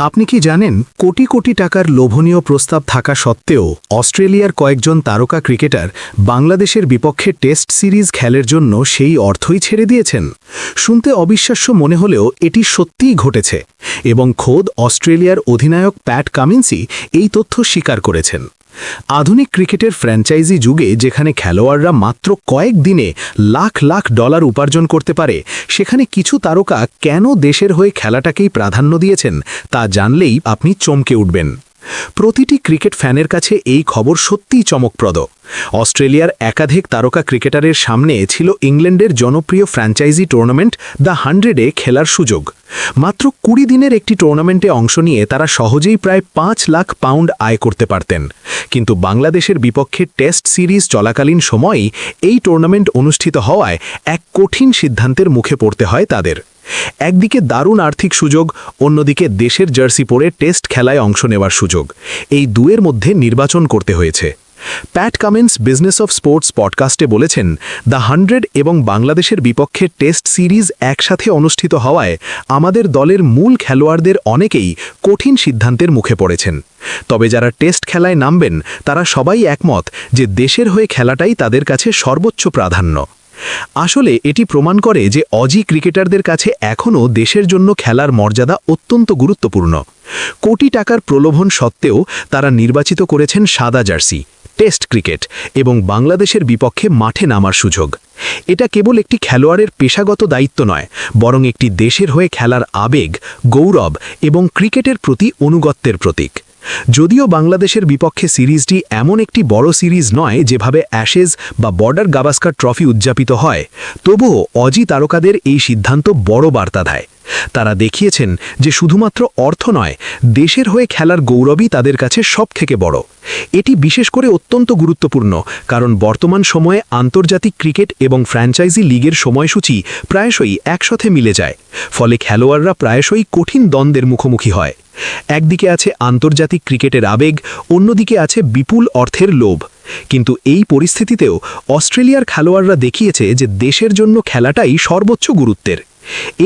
আপনি কি জানেন কোটি কোটি টাকার লোভনীয় প্রস্তাব থাকা সত্ত্বেও অস্ট্রেলিয়ার কয়েকজন তারকা ক্রিকেটার বাংলাদেশের বিপক্ষে টেস্ট সিরিজ খেলার জন্য সেই অর্থই ছেড়ে দিয়েছেন? শুনতে অবিশ্বাস্য মনে হলেও এটি সত্যিই ঘটেছে এবং খোদ অস্ট্রেলিয়ার অধিনায়ক প্যাট কামিন্সই এই তথ্য স্বীকার করেছেন। আধুনিক ক্রিকেটের ফ্র্যাঞ্চাইজি যুগে যেখানে খেলোয়াড়রা মাত্র কয়েক দিনে লাখ লাখ ডলার উপার্জন করতে পারে, সেখানে কিছু তারকা কেন দেশের হয়ে খেলাটাকেই প্রাধান্য দিয়েছেন তা জানলেই আপনি চমকে উঠবেন। প্রতিটি ক্রিকেট ফ্যানের কাছে এই খবর সত্যিই চমকপ্রদ। অস্ট্রেলিয়ার একাধিক তারকা ক্রিকেটারের সামনে ছিল ইংল্যান্ডের জনপ্রিয় ফ্র্যাঞ্চাইজি টুর্নামেন্ট দ্য 100-এ খেলার সুযোগ। মাত্র 20 দিনের একটি টুর্নামেন্টে অংশ নিয়ে তারা সহজেই প্রায় 5 লাখ পাউন্ড আয় করতে পারতেন। কিন্তু বাংলাদেশের বিপক্ষে টেস্ট সিরিজ চলাকালীন সময়েই এই টুর্নামেন্ট অনুষ্ঠিত হওয়ায় এক কঠিন সিদ্ধান্তের মুখে পড়তে হয় তাদের। একদিকে দারুণ আর্থিক সুযোগ, অন্যদিকে দেশের জার্সি পরে টেস্ট খেলায় অংশ নেওয়ার সুযোগ। এই দুয়ের মধ্যে নির্বাচন করতে হয়েছে। Pat Cummins business of sports পডকাস্টে বলেছেন, দ্য 100 এবং বাংলাদেশের বিপক্ষে টেস্ট সিরিজ একসাথে অনুষ্ঠিত হওয়ায় আমাদের দলের মূল খেলোয়াড়দের অনেকেই কঠিন সিদ্ধান্তের মুখে পড়েছেন। তবে যারা টেস্ট খেলায় নামবেন তারা সবাই একমত যে দেশের হয়ে খেলাটাই তাদের কাছে সর্বোচ্চ প্রাধান্য। আসলে এটি প্রমাণ করে যে অজি ক্রিকেটারদের কাছে এখনও দেশের জন্য খেলার মর্যাদা অত্যন্ত গুরুত্বপূর্ণ। কোটি টাকার প্রলোভন সত্ত্বেও তারা নির্বাচিত করেছেন সাদা জার্সি, টেস্ট ক্রিকেট এবং বাংলাদেশের বিপক্ষে মাঠে নামার সুযোগ। এটা কেবল একটি খেলোয়াড়ের পেশাগত দায়িত্ব নয়, বরং একটি দেশের হয়ে খেলার আবেগ, গৌরব এবং ক্রিকেটের প্রতি অনুগত্যের প্রতীক। যদিও বাংলাদেশের বিপক্ষে সিরিজটি এমন একটি বড় সিরিজ নয় যেভাবে অ্যাশেজ বা বর্ডার গাভাস্কার ট্রফি উদযাপিত হয়, তবুও অজি তারকাদের এই সিদ্ধান্ত বড় বার্তা দেয়। তারা দেখিয়েছেন যে শুধুমাত্র অর্থ নয়, দেশের হয়ে খেলার গৌরবই তাদের কাছে সবথেকে বড়। এটি বিশেষ করে অত্যন্ত গুরুত্বপূর্ণ, কারণ বর্তমান সময়ে আন্তর্জাতিক ক্রিকেট এবং ফ্র্যাঞ্চাইজি লিগের সময়সূচি প্রায়শই একসাথে মিলে যায়, ফলে খেলোয়াড়রা প্রায়শই কঠিন দ্বন্দ্বের মুখোমুখি হয়। একদিকে আছে আন্তর্জাতিক ক্রিকেটের আবেগ, অন্যদিকে আছে বিপুল অর্থের লোভ। কিন্তু এই পরিস্থিতিতেও অস্ট্রেলিয়ার খেলোয়াড়রা দেখিয়েছে যে দেশের জন্য খেলাটাই সর্বোচ্চ গুরুত্বের।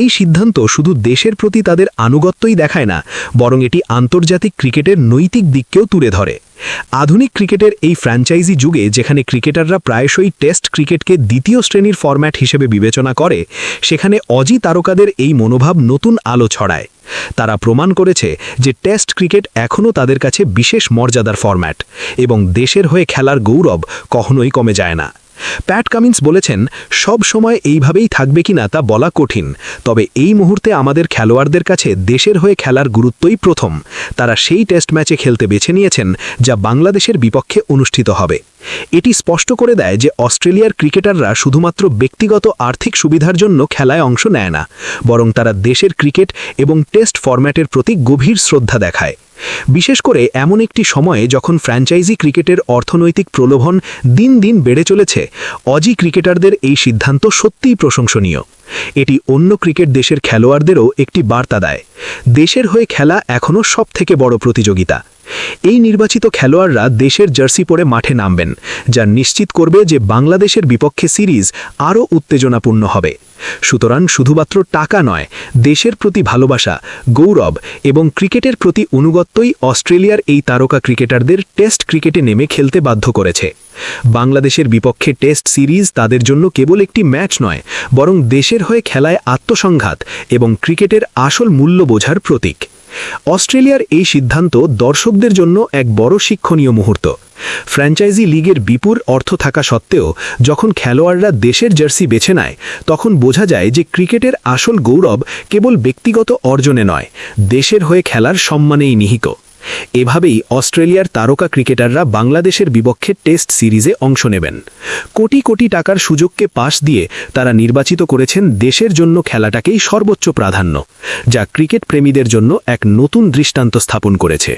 এই সিদ্ধান্ত শুধু দেশের প্রতি তাদের আনুগত্যই দেখায় না, বরং এটি আন্তর্জাতিক ক্রিকেটের নৈতিক দিককেও তুলে ধরে। আধুনিক ক্রিকেটের এই ফ্র্যাঞ্চাইজি যুগে যেখানে ক্রিকেটাররা প্রায়শই টেস্ট ক্রিকেটকে দ্বিতীয় শ্রেণীর ফরম্যাট হিসেবে বিবেচনা করে, সেখানে অজি তারকাদের এই মনোভাব নতুন আলো ছড়ায়। তারা প্রমাণ করেছে যে টেস্ট ক্রিকেট এখনও তাদের কাছে বিশেষ মর্যাদার ফরম্যাট এবং দেশের হয়ে খেলার গৌরব কখনোই কমে যায় না। প্যাট কামিন্স বলেছেন, সব সময় এইভাবেই থাকবে কিনা তা বলা কঠিন, তবে এই মুহূর্তে আমাদের খেলোয়াড়দের কাছে দেশের হয়ে খেলার গুরুত্বই প্রথম। তারা সেই টেস্ট ম্যাচে খেলতে বেছে নিয়েছেন যা বাংলাদেশের বিপক্ষে অনুষ্ঠিত হবে। এটি স্পষ্ট করে দেয় যে অস্ট্রেলিয়ার ক্রিকেটাররা শুধুমাত্র ব্যক্তিগত আর্থিক সুবিধার জন্য খেলায় অংশ নেয় না, বরং তারা দেশের ক্রিকেট এবং টেস্ট ফরম্যাটের প্রতি গভীর শ্রদ্ধা দেখায়। বিশেষ করে এমন একটি সময়ে যখন ফ্র্যাঞ্চাইজি ক্রিকেটের অর্থনৈতিক প্রলোভন দিন দিন বেড়ে চলেছে, অজি ক্রিকেটারদের এই সিদ্ধান্ত সত্যিই প্রশংসনীয়। এটি অন্য ক্রিকেট দেশের খেলোয়াড়দেরও একটি বার্তা দেয়, দেশের হয়ে খেলা এখনও সবথেকে বড় প্রতিযোগিতা। এই নির্বাচিত খেলোয়াড়রা দেশের জার্সি পরে মাঠে নামবেন, যা নিশ্চিত করবে যে বাংলাদেশের বিপক্ষে সিরিজ আরও উত্তেজনাপূর্ণ হবে। সুতরাং শুধুমাত্র টাকা নয়, দেশের প্রতি ভালোবাসা, গৌরব এবং ক্রিকেটের প্রতি অনুগত্যই অস্ট্রেলিয়ার এই তারকা ক্রিকেটারদের টেস্ট ক্রিকেটে নেমে খেলতে বাধ্য করেছে। বাংলাদেশের বিপক্ষে টেস্ট সিরিজ তাদের জন্য কেবল একটি ম্যাচ নয়, বরং দেশের হয়ে খেলায় আত্মসংঘাত এবং ক্রিকেটের আসল মূল্য বোঝার প্রতীক। অস্ট্রেলিয়ার এই সিদ্ধান্ত দর্শকদের জন্য এক বড় শিক্ষণীয় মুহূর্ত। ফ্র্যাঞ্চাইজি লিগের বিপুল অর্থ থাকা সত্ত্বেও যখন খেলোয়াড়রা দেশের জার্সি বেছে নেয়, তখন বোঝা যায় যে ক্রিকেটের আসল গৌরব কেবল ব্যক্তিগত অর্জনে নয়, দেশের হয়ে খেলার সম্মানেই নিহিত। এভাবেই অস্ট্রেলিয়ার তারকা ক্রিকেটাররা বাংলাদেশের বিপক্ষে টেস্ট সিরিজে অংশ নেবেন। কোটি কোটি টাকার সুযোগকে পাশ দিয়ে তারা নির্বাচিত করেছেন দেশের জন্য খেলাটাকেই সর্বোচ্চ প্রাধান্য, যা ক্রিকেট প্রেমীদের জন্য এক নতুন দৃষ্টান্ত স্থাপন করেছে।